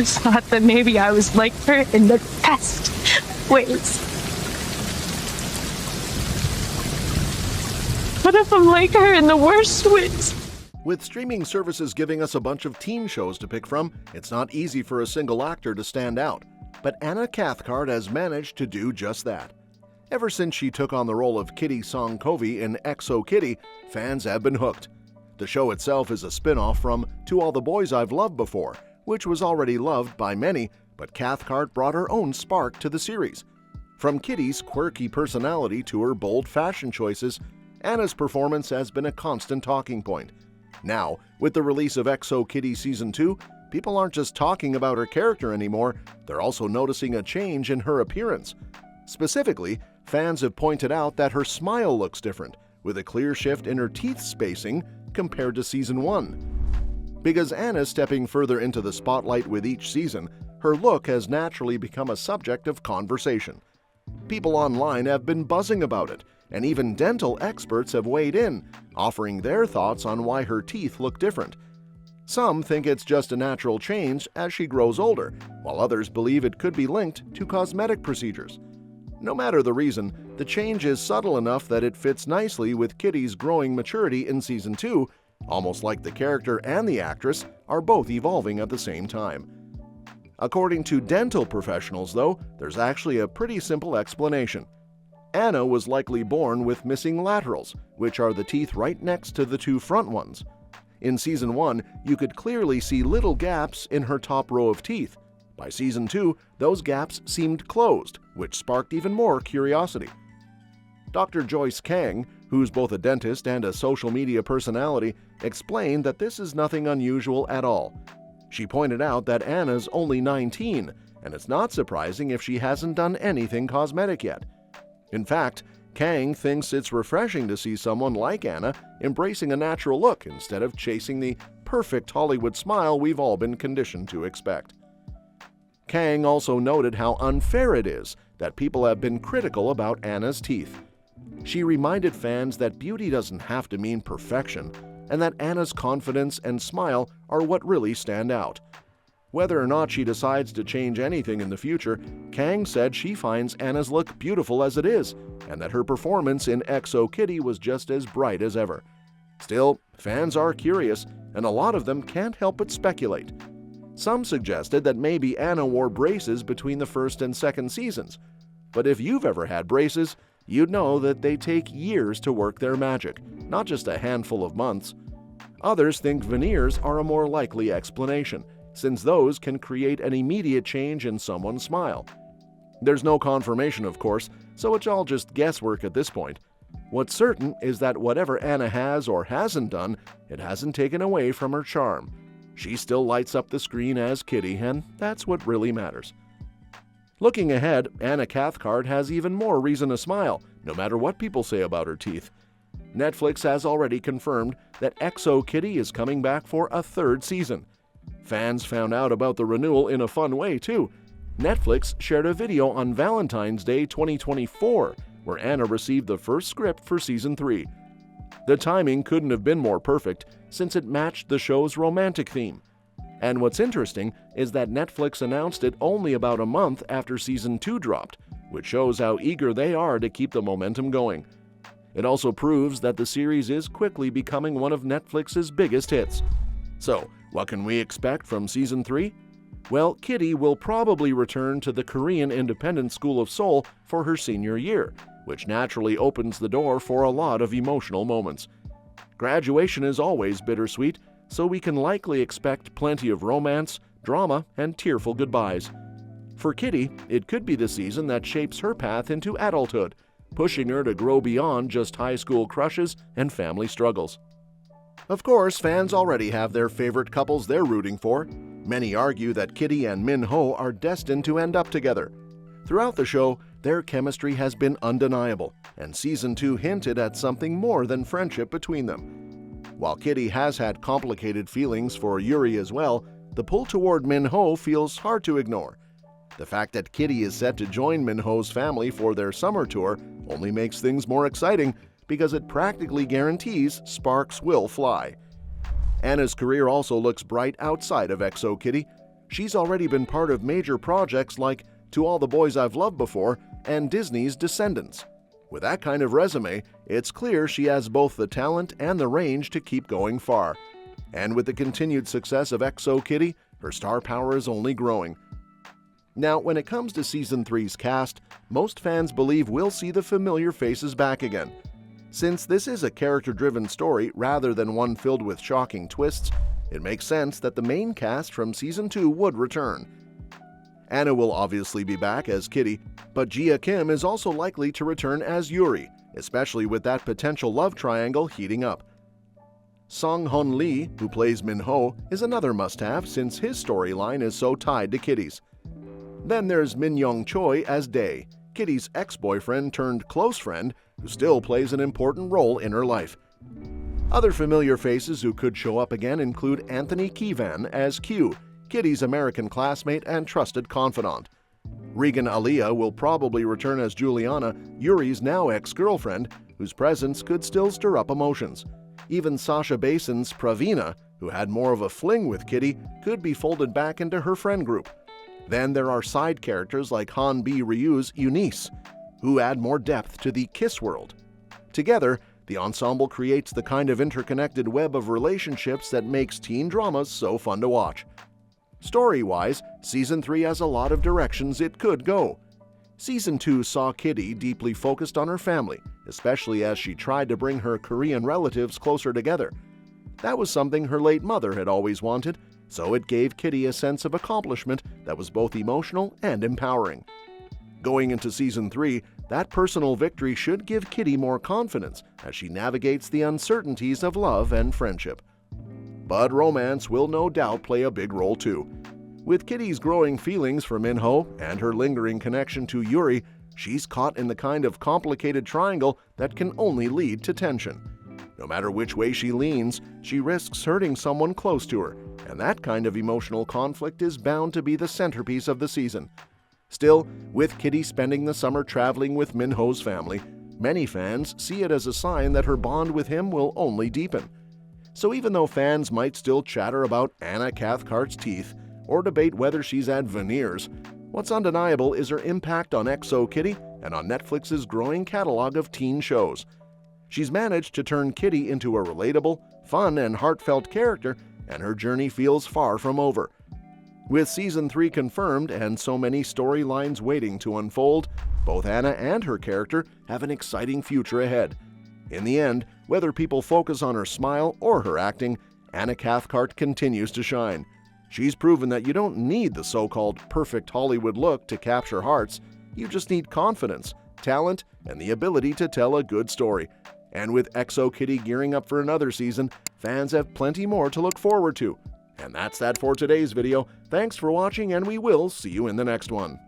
always thought that maybe I was like her in the best ways. What if I'm like her in the worst ways? With streaming services giving us a bunch of teen shows to pick from, it's not easy for a single actor to stand out. But Anna Cathcart has managed to do just that. Ever since she took on the role of Kitty Song-Covey in XO Kitty, fans have been hooked. The show itself is a spin-off from To All the Boys I've Loved Before, which was already loved by many, but Cathcart brought her own spark to the series. From Kitty's quirky personality to her bold fashion choices, Anna's performance has been a constant talking point. Now, with the release of XO Kitty Season 2, people aren't just talking about her character anymore, they're also noticing a change in her appearance. Specifically, fans have pointed out that her smile looks different, with a clear shift in her teeth spacing compared to Season 1. Because Anna's stepping further into the spotlight with each season, her look has naturally become a subject of conversation. People online have been buzzing about it, and even dental experts have weighed in, offering their thoughts on why her teeth look different. Some think it's just a natural change as she grows older, while others believe it could be linked to cosmetic procedures. No matter the reason, the change is subtle enough that it fits nicely with Kitty's growing maturity in Season 2, almost like the character and the actress are both evolving at the same time. According to dental professionals, though, there's actually a pretty simple explanation. Anna was likely born with missing laterals, which are the teeth right next to the two front ones. In Season 1, you could clearly see little gaps in her top row of teeth. By Season 2, those gaps seemed closed, which sparked even more curiosity. Dr. Joyce Kang, who's both a dentist and a social media personality, explained that this is nothing unusual at all. She pointed out that Anna's only 19, and it's not surprising if she hasn't done anything cosmetic yet. In fact, Kang thinks it's refreshing to see someone like Anna embracing a natural look instead of chasing the perfect Hollywood smile we've all been conditioned to expect. Kang also noted how unfair it is that people have been critical about Anna's teeth. She reminded fans that beauty doesn't have to mean perfection, and that Anna's confidence and smile are what really stand out. Whether or not she decides to change anything in the future, Kang said she finds Anna's look beautiful as it is, and that her performance in XO Kitty was just as bright as ever. Still, fans are curious, and a lot of them can't help but speculate. Some suggested that maybe Anna wore braces between the first and second seasons. But if you've ever had braces, you'd know that they take years to work their magic, not just a handful of months. Others think veneers are a more likely explanation, since those can create an immediate change in someone's smile. There's no confirmation, of course, so it's all just guesswork at this point. What's certain is that whatever Anna has or hasn't done, it hasn't taken away from her charm. She still lights up the screen as Kitty, and that's what really matters. Looking ahead, Anna Cathcart has even more reason to smile, no matter what people say about her teeth. Netflix has already confirmed that XO Kitty is coming back for a third season. Fans found out about the renewal in a fun way, too. Netflix shared a video on Valentine's Day 2024, where Anna received the first script for Season 3. The timing couldn't have been more perfect, since it matched the show's romantic theme. And what's interesting is that Netflix announced it only about a month after Season 2 dropped, which shows how eager they are to keep the momentum going. It also proves that the series is quickly becoming one of Netflix's biggest hits. So, what can we expect from Season 3? Well, Kitty will probably return to the Korean Independent School of Seoul for her senior year, which naturally opens the door for a lot of emotional moments. Graduation is always bittersweet, so we can likely expect plenty of romance, drama, and tearful goodbyes. For Kitty, it could be the season that shapes her path into adulthood, pushing her to grow beyond just high school crushes and family struggles. Of course, fans already have their favorite couples they're rooting for. Many argue that Kitty and Min-ho are destined to end up together. Throughout the show, their chemistry has been undeniable, and Season 2 hinted at something more than friendship between them. While Kitty has had complicated feelings for Yuri as well, the pull toward Min-ho feels hard to ignore. The fact that Kitty is set to join Min-ho's family for their summer tour only makes things more exciting, because it practically guarantees sparks will fly. Anna's career also looks bright outside of XO Kitty. She's already been part of major projects like To All the Boys I've Loved Before and Disney's Descendants. With that kind of resume, it's clear she has both the talent and the range to keep going far. And with the continued success of XO Kitty, her star power is only growing. Now, when it comes to Season 3's cast, most fans believe we'll see the familiar faces back again. Since this is a character-driven story rather than one filled with shocking twists, it makes sense that the main cast from Season 2 would return. Anna will obviously be back as Kitty, but Gia Kim is also likely to return as Yuri, especially with that potential love triangle heating up. Song Hun Lee, who plays Min Ho, is another must-have since his storyline is so tied to Kitty's. Then there's Min Young Choi as Dae, Kitty's ex-boyfriend turned close friend who still plays an important role in her life. Other familiar faces who could show up again include Anthony Kivan as Q, Kitty's American classmate and trusted confidant. Regan Aliyah will probably return as Juliana, Yuri's now ex-girlfriend, whose presence could still stir up emotions. Even Sasha Bason's Pravina, who had more of a fling with Kitty, could be folded back into her friend group. Then there are side characters like Han B. Ryu's Eunice, who add more depth to the Kiss world. Together, the ensemble creates the kind of interconnected web of relationships that makes teen dramas so fun to watch. Story-wise, Season 3 has a lot of directions it could go. Season 2 saw Kitty deeply focused on her family, especially as she tried to bring her Korean relatives closer together. That was something her late mother had always wanted, so it gave Kitty a sense of accomplishment that was both emotional and empowering. Going into Season 3, that personal victory should give Kitty more confidence as she navigates the uncertainties of love and friendship. But romance will no doubt play a big role too. With Kitty's growing feelings for Min Ho and her lingering connection to Yuri, she's caught in the kind of complicated triangle that can only lead to tension. No matter which way she leans, she risks hurting someone close to her, and that kind of emotional conflict is bound to be the centerpiece of the season. Still, with Kitty spending the summer traveling with Min Ho's family, many fans see it as a sign that her bond with him will only deepen. So even though fans might still chatter about Anna Cathcart's teeth or debate whether she's had veneers, what's undeniable is her impact on XO Kitty and on Netflix's growing catalog of teen shows. She's managed to turn Kitty into a relatable, fun, and heartfelt character, and her journey feels far from over. With Season 3 confirmed and so many storylines waiting to unfold, both Anna and her character have an exciting future ahead. In the end, whether people focus on her smile or her acting, Anna Cathcart continues to shine. She's proven that you don't need the so-called perfect Hollywood look to capture hearts. You just need confidence, talent, and the ability to tell a good story. And with XO Kitty gearing up for another season, fans have plenty more to look forward to. And that's that for today's video. Thanks for watching, and we will see you in the next one.